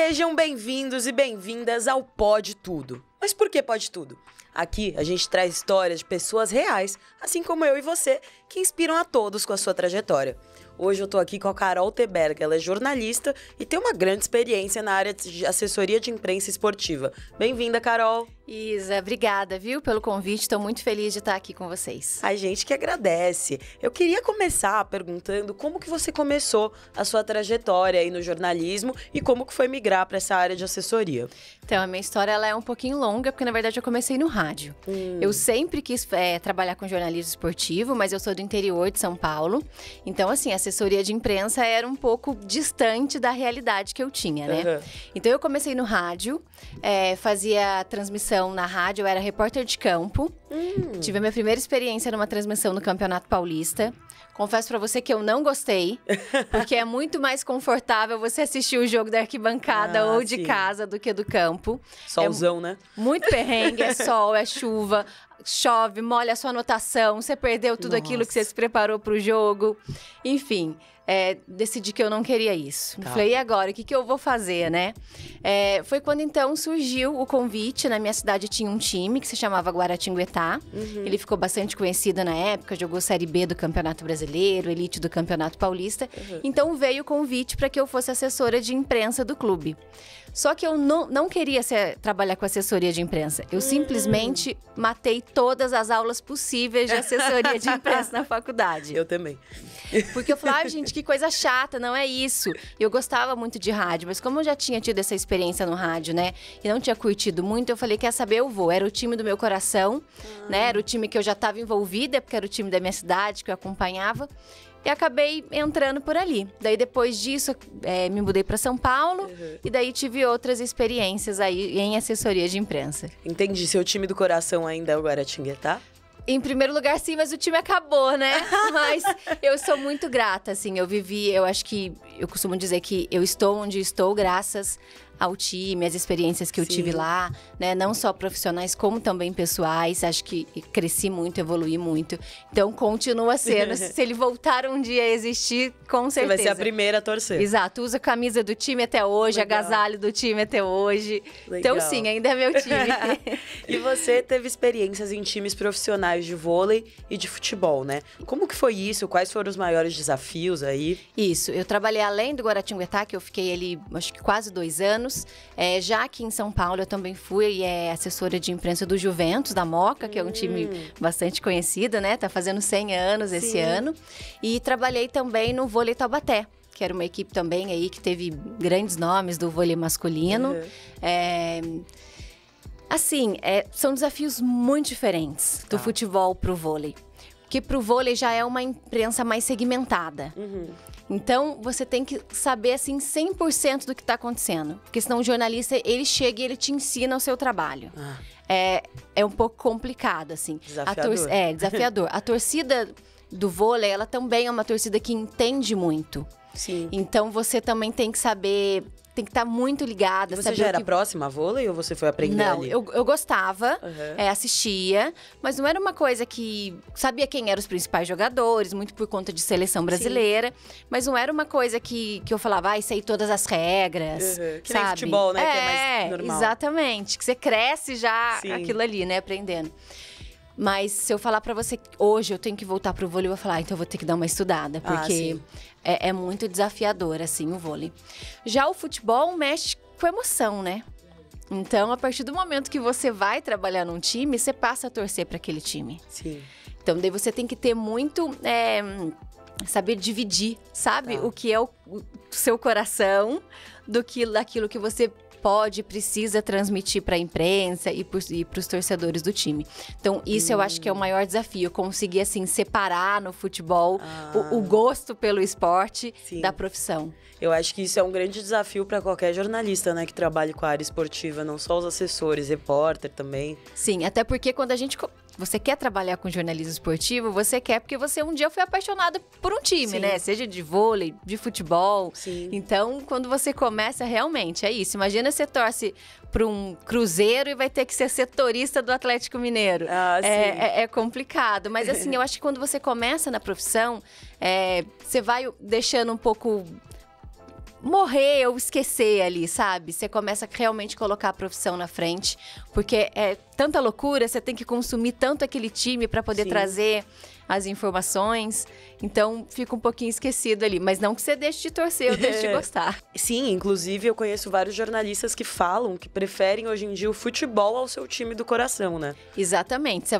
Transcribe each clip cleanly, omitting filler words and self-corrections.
Sejam bem-vindos e bem-vindas ao Pode Tudo. Mas por que Pode Tudo? Aqui a gente traz histórias de pessoas reais, assim como eu e você, que inspiram a todos com a sua trajetória. Hoje eu tô aqui com a Carol Teberga, ela é jornalista e tem uma grande experiência na área de assessoria de imprensa esportiva. Bem-vinda, Carol! Isa, obrigada, viu, pelo convite. Estou muito feliz de estar aqui com vocês. A gente que agradece. Eu queria começar perguntando como que você começou a sua trajetória aí no jornalismo e como que foi migrar para essa área de assessoria. Então, a minha história ela é um pouquinho longa, porque na verdade eu comecei no rádio. Eu sempre quis trabalhar com jornalismo esportivo, mas eu sou do interior de São Paulo. Então, assim, a assessoria de imprensa era um pouco distante da realidade que eu tinha, né? Então, eu comecei no rádio, fazia transmissão na rádio, eu era repórter de campo. Tive a minha primeira experiência numa transmissão no Campeonato Paulista. Confesso pra você que eu não gostei, porque é muito mais confortável você assistir o jogo da arquibancada ou de casa do que do campo. Solzão, né? Muito perrengue, é sol, é chuva, chove, molha a sua anotação, você perdeu tudo aquilo que você se preparou pro jogo. Enfim, decidi que eu não queria isso. Falei, e agora? O que eu vou fazer, né? Foi quando, então, surgiu o convite. Na minha cidade tinha um time que se chamava Guaratinguetá. Ele ficou bastante conhecido na época, jogou Série B do Campeonato Brasileiro, Elite do Campeonato Paulista. Então, veio o convite para que eu fosse assessora de imprensa do clube. Só que eu não queria trabalhar com assessoria de imprensa. Eu simplesmente matei todas as aulas possíveis de assessoria de imprensa na faculdade. Eu também. Porque eu falava, gente, que coisa chata, não é isso. Eu gostava muito de rádio, mas como eu já tinha tido essa experiência no rádio, né? E não tinha curtido muito, eu falei, quer saber, eu vou. Era o time do meu coração, né? Era o time que eu já estava envolvida, porque era o time da minha cidade, que eu acompanhava. E acabei entrando por ali. Daí, depois disso, me mudei para São Paulo. E daí, tive outras experiências aí em assessoria de imprensa. Entendi. Seu time do coração ainda é o Guaratinguetá? Em primeiro lugar, sim, mas o time acabou, né? Mas eu sou muito grata, assim. Eu acho que... Eu costumo dizer que eu estou onde estou graças ao time, as experiências que eu tive lá, né? Não só profissionais, como também pessoais. Acho que cresci muito, evoluí muito. Então, continua sendo. Se ele voltar um dia a existir, com certeza. Você vai ser a primeira a torcer. Exato. Uso a camisa do time até hoje, agasalho do time até hoje. Legal. Então, sim, ainda é meu time. E você teve experiências em times profissionais de vôlei e de futebol, né? Como que foi isso? Quais foram os maiores desafios aí? Isso. Eu trabalhei além do Guaratinguetá, que eu fiquei ali, acho que quase 2 anos. Já aqui em São Paulo, eu também fui assessora de imprensa do Juventus, da Moca, que é um time bastante conhecido, né? Tá fazendo 100 anos esse ano. E trabalhei também no vôlei Taubaté, que era uma equipe também aí que teve grandes nomes do vôlei masculino. São desafios muito diferentes do futebol pro vôlei. Porque pro vôlei já é uma imprensa mais segmentada. Então, você tem que saber, assim, 100% do que está acontecendo. Porque senão o jornalista, ele chega e ele te ensina o seu trabalho. É um pouco complicado, assim. Desafiador. Desafiador. A torcida do vôlei, ela também é uma torcida que entende muito. Sim. Então, você também tem que saber... Tem que estar muito ligada. Você já era próxima a vôlei ou você foi aprender ali? Não, eu gostava, assistia, mas não era uma coisa que... Sabia quem eram os principais jogadores, muito por conta de seleção brasileira. Mas não era uma coisa que eu falava, sei todas as regras, Que sabe? nem futebol, né? Que é mais normal. Exatamente. Que você cresce já aquilo ali, né? Aprendendo. Mas se eu falar pra você que hoje eu tenho que voltar pro vôlei, eu vou falar, então eu vou ter que dar uma estudada. Porque é muito desafiador, assim, o vôlei. Já o futebol mexe com emoção, né? Então, a partir do momento que você vai trabalhar num time, você passa a torcer pra aquele time. Sim. Então, daí você tem que ter muito... saber dividir, sabe? O que é o seu coração daquilo que você pode, precisa transmitir para a imprensa e para os torcedores do time. Então, isso eu acho que é o maior desafio, conseguir, assim, separar no futebol o gosto pelo esporte da profissão. Eu acho que isso é um grande desafio para qualquer jornalista, né, que trabalhe com a área esportiva, não só os assessores, repórter também. Sim, até porque quando você quer trabalhar com jornalismo esportivo, você quer porque você um dia foi apaixonado por um time, né? Seja de vôlei, de futebol. Sim. Então, quando você começa, realmente, é isso. Imagina você torce para um Cruzeiro e vai ter que ser setorista do Atlético Mineiro. É complicado. Mas, assim, eu acho que quando você começa na profissão, você vai deixando um pouco morrer ou esquecer ali, sabe? Você começa a realmente colocar a profissão na frente, porque é tanta loucura, você tem que consumir tanto aquele time para poder trazer as informações, então fica um pouquinho esquecido ali, mas não que você deixe de torcer ou deixe de gostar. Sim, inclusive eu conheço vários jornalistas que falam que preferem hoje em dia o futebol ao seu time do coração, né? Exatamente,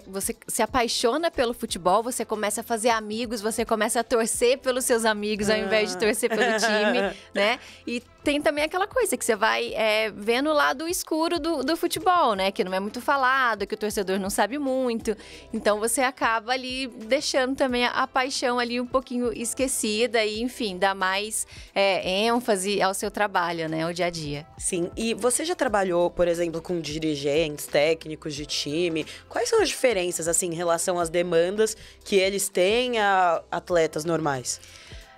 você se apaixona pelo futebol, você começa a fazer amigos, você começa a torcer pelos seus amigos ao invés de torcer pelo time, né? E tem também aquela coisa que você vai vendo o lado escuro do futebol, né? Que não é muito falado, que o torcedor não sabe muito. Então, você acaba ali deixando também a paixão ali um pouquinho esquecida e, enfim, dá mais ênfase ao seu trabalho, né? Ao dia a dia. Sim, e você já trabalhou, por exemplo, com dirigentes, técnicos de time? Quais são as diferenças, assim, em relação às demandas que eles têm a atletas normais?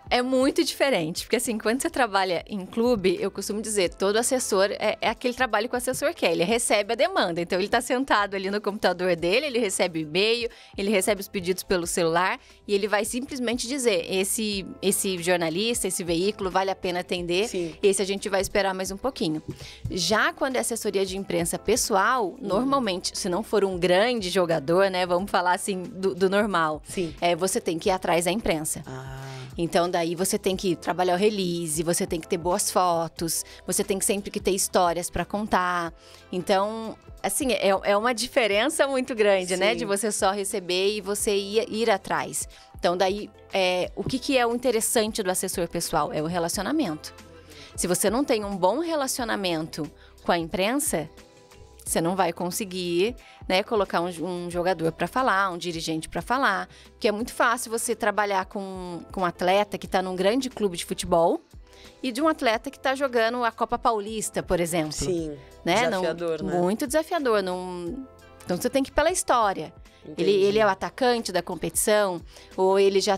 É muito diferente, porque assim, quando você trabalha em clube, eu costumo dizer, todo assessor é aquele trabalho que o assessor quer, ele recebe a demanda, então ele tá sentado ali no computador dele, ele recebe o e-mail, ele recebe os pedidos pelo celular e ele vai simplesmente dizer, esse jornalista, esse veículo vale a pena atender, esse a gente vai esperar mais um pouquinho. Já quando é assessoria de imprensa pessoal, normalmente, se não for um grande jogador, né, vamos falar assim, do normal, você tem que ir atrás da imprensa. Então, daí você tem que trabalhar o release, você tem que ter boas fotos, você tem que sempre que ter histórias para contar. Então, assim, é uma diferença muito grande, né? De você só receber e você ir atrás. Então, daí, o que é o interessante do assessor pessoal? É o relacionamento. Se você não tem um bom relacionamento com a imprensa, você não vai conseguir, né, colocar um jogador para falar, um dirigente para falar. Porque é muito fácil você trabalhar com um atleta que está num grande clube de futebol e de um atleta que está jogando a Copa Paulista, por exemplo. Sim, né? desafiador, né? Muito desafiador. Então, você tem que ir pela história. Ele é o atacante da competição, ou ele já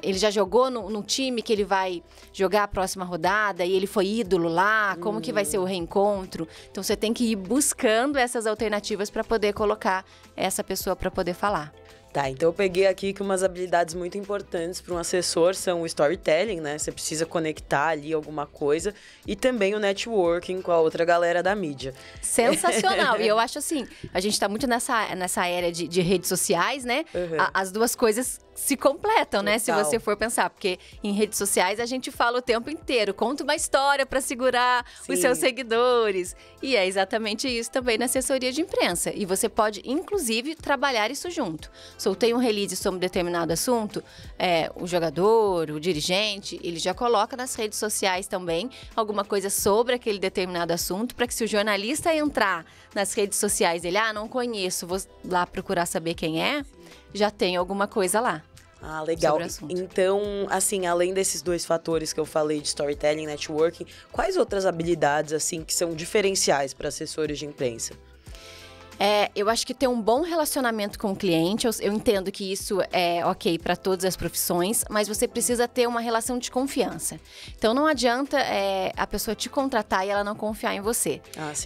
ele já jogou no time que ele vai jogar a próxima rodada e ele foi ídolo lá, como que vai ser o reencontro? Então você tem que ir buscando essas alternativas para poder colocar essa pessoa para poder falar. Tá, então eu peguei aqui que umas habilidades muito importantes para um assessor são o storytelling, né? Você precisa conectar ali alguma coisa e também o networking com a outra galera da mídia. Sensacional! E eu acho assim, a gente tá muito nessa era de redes sociais, né? As duas coisas se completam, né? Se você for pensar, porque em redes sociais a gente fala o tempo inteiro, conta uma história para segurar os seus seguidores. E é exatamente isso também na assessoria de imprensa. E você pode, inclusive, trabalhar isso junto. Soltei um release sobre um determinado assunto, o jogador, o dirigente, ele já coloca nas redes sociais também alguma coisa sobre aquele determinado assunto, para que se o jornalista entrar nas redes sociais, ele, não conheço, vou lá procurar saber quem é, já tem alguma coisa lá. Ah, legal. Então, assim, além desses dois fatores que eu falei de storytelling e networking, quais outras habilidades, assim, que são diferenciais para assessores de imprensa? Eu acho que ter um bom relacionamento com o cliente, eu entendo que isso é ok para todas as profissões, mas você precisa ter uma relação de confiança. Então, não adianta a pessoa te contratar e ela não confiar em você.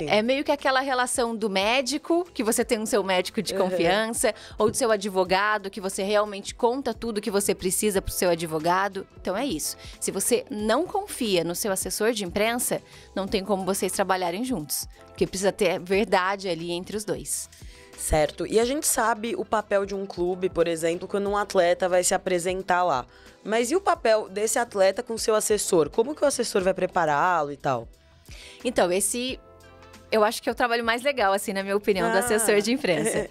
É meio que aquela relação do médico, que você tem o seu médico de confiança, ou do seu advogado, que você realmente conta tudo que você precisa para o seu advogado. Então, é isso. Se você não confia no seu assessor de imprensa, não tem como vocês trabalharem juntos. Porque precisa ter verdade ali entre os dois. Certo. E a gente sabe o papel de um clube, por exemplo, quando um atleta vai se apresentar lá. Mas e o papel desse atleta com o seu assessor? Como que o assessor vai prepará-lo e tal? Então, eu acho que é o trabalho mais legal, assim, na minha opinião, do assessor de imprensa.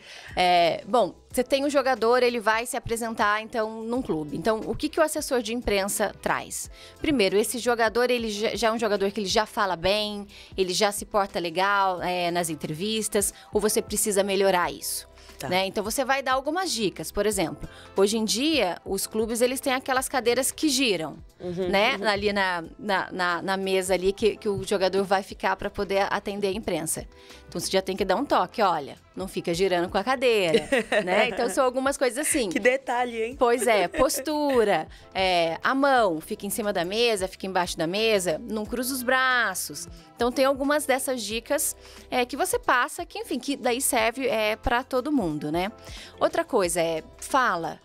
Bom, você tem um jogador, ele vai se apresentar, então, num clube. Então, o que o assessor de imprensa traz? Primeiro, esse jogador, ele já é um jogador que ele já fala bem, ele já se porta legal nas entrevistas, ou você precisa melhorar isso? Né? Então, você vai dar algumas dicas. Por exemplo, hoje em dia, os clubes, eles têm aquelas cadeiras que giram, né? Ali na mesa ali que o jogador vai ficar para poder atender a imprensa. Então, você já tem que dar um toque. Olha, não fica girando com a cadeira, né? Então, são algumas coisas assim. Que detalhe, hein? Pois é. Postura. A mão fica em cima da mesa, fica embaixo da mesa. Não cruza os braços. Então, tem algumas dessas dicas que você passa, que, enfim, que daí serve para todo mundo, né? Outra coisa fala.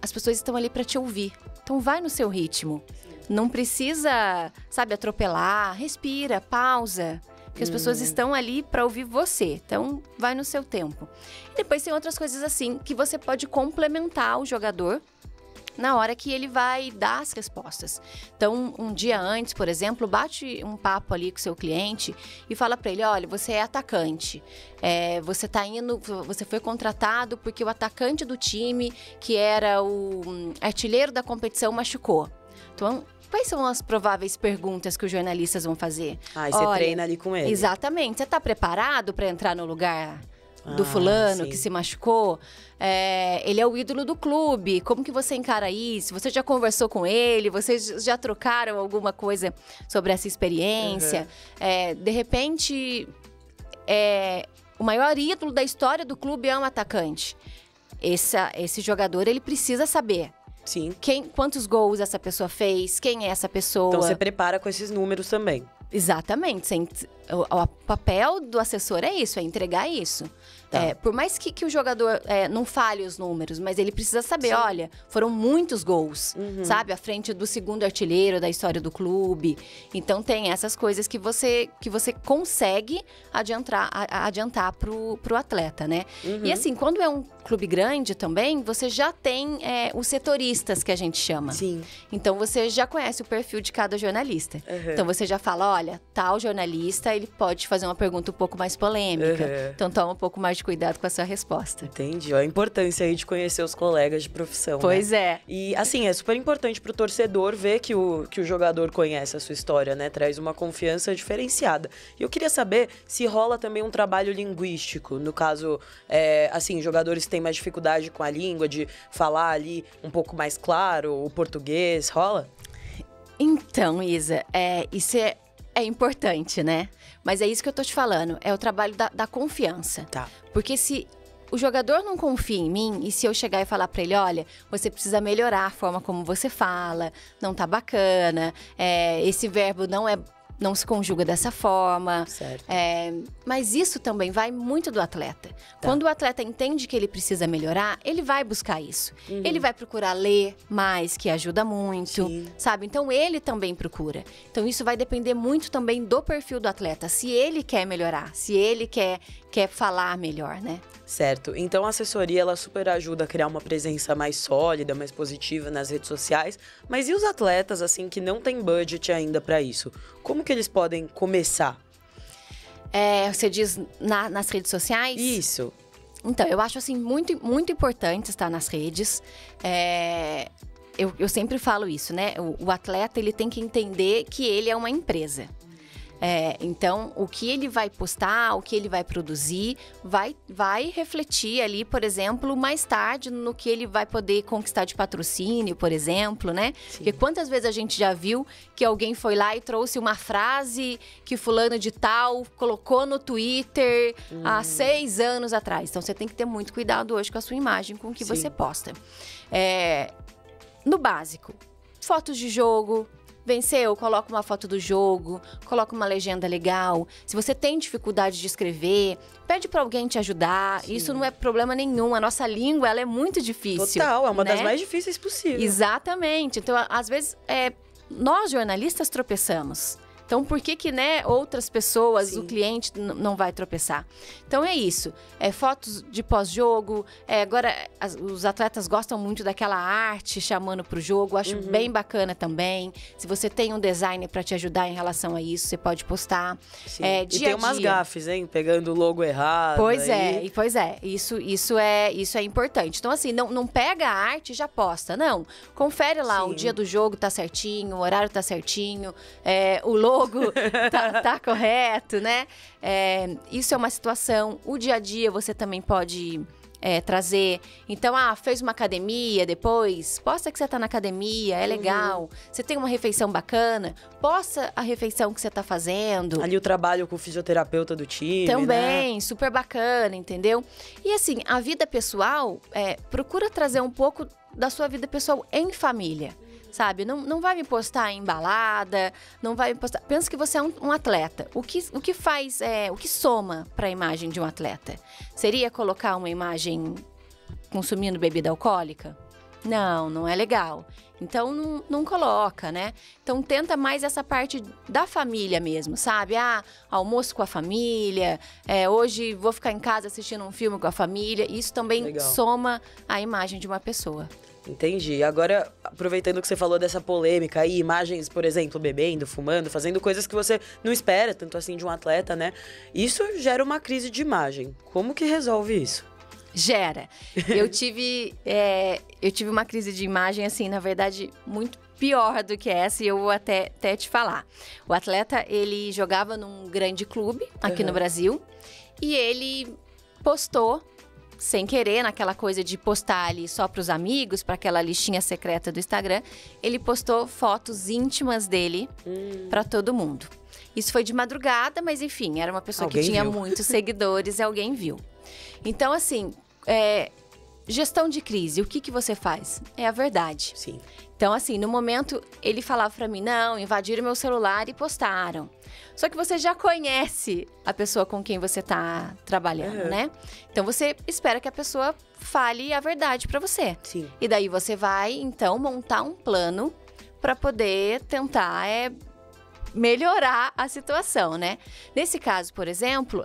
As pessoas estão ali para te ouvir. Então, vai no seu ritmo. Não precisa, sabe, atropelar. Respira, pausa. Porque as pessoas estão ali para ouvir você. Então, vai no seu tempo. E depois tem outras coisas assim que você pode complementar o jogador na hora que ele vai dar as respostas. Então, um dia antes, por exemplo, bate um papo ali com o seu cliente e fala para ele, olha, você é atacante, você foi contratado porque o atacante do time, que era o artilheiro da competição, machucou. Então, quais são as prováveis perguntas que os jornalistas vão fazer? E você treina ali com ele. Exatamente. Você está preparado para entrar no lugar do fulano que se machucou? Ele é o ídolo do clube. Como que você encara isso? Você já conversou com ele? Vocês já trocaram alguma coisa sobre essa experiência? De repente, o maior ídolo da história do clube é um atacante. Esse jogador, ele precisa saber. Sim. Quantos gols essa pessoa fez? Quem é essa pessoa? Então, você prepara com esses números também. Exatamente. O papel do assessor é isso, é entregar isso. Tá. Por mais que o jogador não fale os números, mas ele precisa saber, olha, foram muitos gols, sabe? À frente do segundo artilheiro da história do clube. Então, tem essas coisas que você consegue adiantar pro atleta, né? E assim, quando é um clube grande também, você já tem os setoristas, que a gente chama. Sim. Então, você já conhece o perfil de cada jornalista. Então, você já fala, olha, tal jornalista, ele pode fazer uma pergunta um pouco mais polêmica. Então, toma um pouco mais de cuidado com a sua resposta. Entendi. A importância aí de conhecer os colegas de profissão, Pois né? é. E, assim, é super importante pro torcedor ver que o jogador conhece a sua história, né? Traz uma confiança diferenciada. E eu queria saber se rola também um trabalho linguístico. No caso, assim, jogadores têm mais dificuldade com a língua, de falar ali um pouco mais claro, o português, rola? Então, Isa, isso é importante, né? Mas é isso que eu tô te falando, é o trabalho da confiança. Tá. Porque se o jogador não confia em mim, e se eu chegar e falar pra ele, olha, você precisa melhorar a forma como você fala, não tá bacana, esse verbo não se conjuga dessa forma. Certo. Mas isso também vai muito do atleta. Tá. Quando o atleta entende que ele precisa melhorar, ele vai buscar isso. Ele vai procurar ler mais, que ajuda muito, sabe? Então, ele também procura. Então, isso vai depender muito também do perfil do atleta. Se ele quer melhorar, se ele quer falar melhor, né? Certo. Então, a assessoria, ela super ajuda a criar uma presença mais sólida, mais positiva nas redes sociais. Mas e os atletas, assim, que não tem budget ainda para isso? Como que eles podem começar? Você diz nas redes sociais? Isso. Então, eu acho, assim, muito, muito importante estar nas redes. Eu sempre falo isso, né? O atleta, ele tem que entender que ele é uma empresa. Então, o que ele vai postar, o que ele vai produzir, vai refletir ali, por exemplo, mais tarde no que ele vai poder conquistar de patrocínio, por exemplo, né? Sim. Porque quantas vezes a gente já viu que alguém foi lá e trouxe uma frase que fulano de tal colocou no Twitter há 6 anos atrás. Então, você tem que ter muito cuidado hoje com a sua imagem, com o que você posta. No básico, fotos de jogo. Venceu, coloca uma foto do jogo, coloca uma legenda legal. Se você tem dificuldade de escrever, pede para alguém te ajudar. Sim. Isso não é problema nenhum. A nossa língua, ela é muito difícil. Total, é uma das mais difíceis possível. Exatamente. Então, às vezes, nós jornalistas tropeçamos. Então, por que né, outras pessoas, o cliente não vai tropeçar? Então, é isso. Fotos de pós-jogo. Agora, os atletas gostam muito daquela arte chamando para o jogo. Acho bem bacana também. Se você tem um designer para te ajudar em relação a isso, você pode postar. E tem umas gafes, hein? Pegando o logo errado. Pois é. Isso é importante. Então, assim, não pega a arte e já posta. Não. Confere lá, o dia do jogo tá certinho, o horário tá certinho, o logo tá correto, né? Isso é uma situação. O dia a dia você também pode trazer. Então, fez uma academia depois, posta que você tá na academia, é legal. Você tem uma refeição bacana, posta a refeição que você tá fazendo. Ali o trabalho com o fisioterapeuta do time, também, né? Super bacana, entendeu? E assim, a vida pessoal, procura trazer um pouco da sua vida pessoal em família. Sabe, não vai me postar em balada, não vai me postar... Pensa que você é um atleta. O que faz, o que soma para a imagem de um atleta? Seria colocar uma imagem consumindo bebida alcoólica? Não é legal. Então, não coloca, né? Então, tenta mais essa parte da família mesmo, sabe? Almoço com a família, hoje vou ficar em casa assistindo um filme com a família. Isso também soma a imagem de uma pessoa. Entendi. Agora, aproveitando que você falou dessa polêmica aí, imagens, por exemplo, bebendo, fumando, fazendo coisas que você não espera, tanto assim, de um atleta, né? Isso gera uma crise de imagem. Como que resolve isso? Gera. Eu tive uma crise de imagem, assim, na verdade, muito pior do que essa, e eu vou até te falar. O atleta, ele jogava num grande clube aqui no Brasil, e ele postou, sem querer, naquela coisa de postar ali só para os amigos, para aquela listinha secreta do Instagram, ele postou fotos íntimas dele para todo mundo. Isso foi de madrugada, mas enfim, era uma pessoa que tinha muitos seguidores e alguém viu. Então, assim, gestão de crise, o que você faz? É a verdade. Sim. Então, assim, no momento, ele falava pra mim, não, invadiram meu celular e postaram. Só que você já conhece a pessoa com quem você tá trabalhando, né? Então, você espera que a pessoa fale a verdade pra você. Sim. E daí você vai, então, montar um plano pra poder tentar melhorar a situação, né? Nesse caso, por exemplo,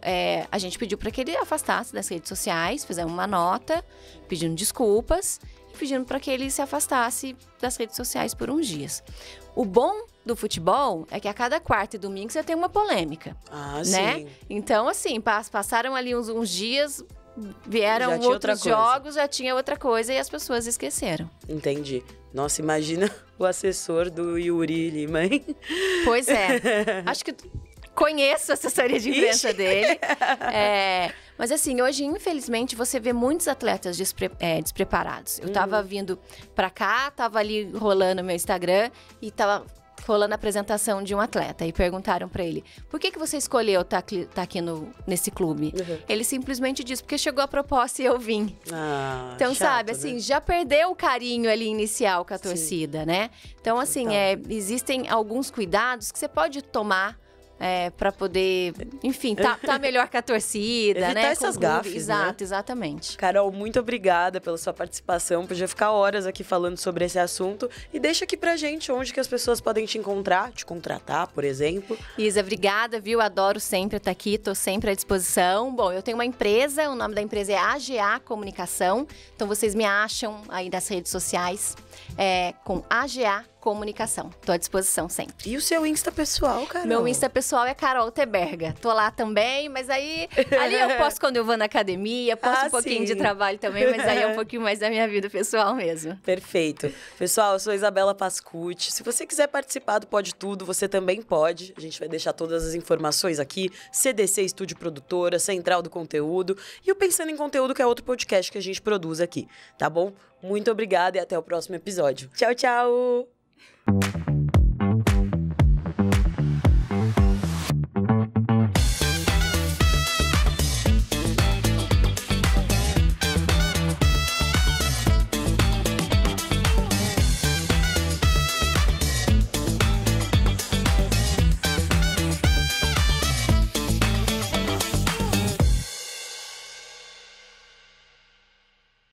a gente pediu para que ele afastasse das redes sociais, fizemos uma nota pedindo desculpas e pedindo para que ele se afastasse das redes sociais por uns dias. O bom do futebol é que a cada quarta e domingo você tem uma polêmica, né? Sim. Então, assim, passaram ali uns dias, vieram outros jogos, já tinha outra coisa e as pessoas esqueceram. Entendi. Nossa, imagina o assessor do Yuri Lima, hein? Pois é. Acho que conheço a assessoria de imprensa dele. Mas assim, hoje, infelizmente, você vê muitos atletas despreparados. Eu tava vindo pra cá, tava ali rolando meu Instagram e tava rolando a apresentação de um atleta. E perguntaram pra ele, por que você escolheu tá aqui nesse clube? Ele simplesmente disse, porque chegou a proposta e eu vim. Então, chato, sabe, assim, já perdeu o carinho ali inicial com a torcida, né? Então, assim, existem alguns cuidados que você pode tomar para poder, enfim, tá melhor com a torcida, evitar né? essas gafes, Exato, né? Exatamente. Carol, muito obrigada pela sua participação. Podia ficar horas aqui falando sobre esse assunto. E deixa aqui pra gente onde que as pessoas podem te encontrar, te contratar, por exemplo. Isa, obrigada, viu? Adoro sempre estar aqui, tô sempre à disposição. Bom, eu tenho uma empresa, o nome da empresa é AGA Comunicação. Então, vocês me acham aí nas redes sociais com AGA Comunicação. Tô à disposição sempre. E o seu Insta pessoal, Carol? Meu Insta pessoal é Carol Teberga. Tô lá também, mas aí... Ali eu posto quando eu vou na academia, posto um pouquinho de trabalho também, mas aí é um pouquinho mais da minha vida pessoal mesmo. Perfeito. Pessoal, eu sou Isabela Pascucci. Se você quiser participar do Pode Tudo, você também pode. A gente vai deixar todas as informações aqui. CDC Estúdio Produtora, Central do Conteúdo e o Pensando em Conteúdo, que é outro podcast que a gente produz aqui, tá bom? Muito obrigada e até o próximo episódio. Tchau, tchau!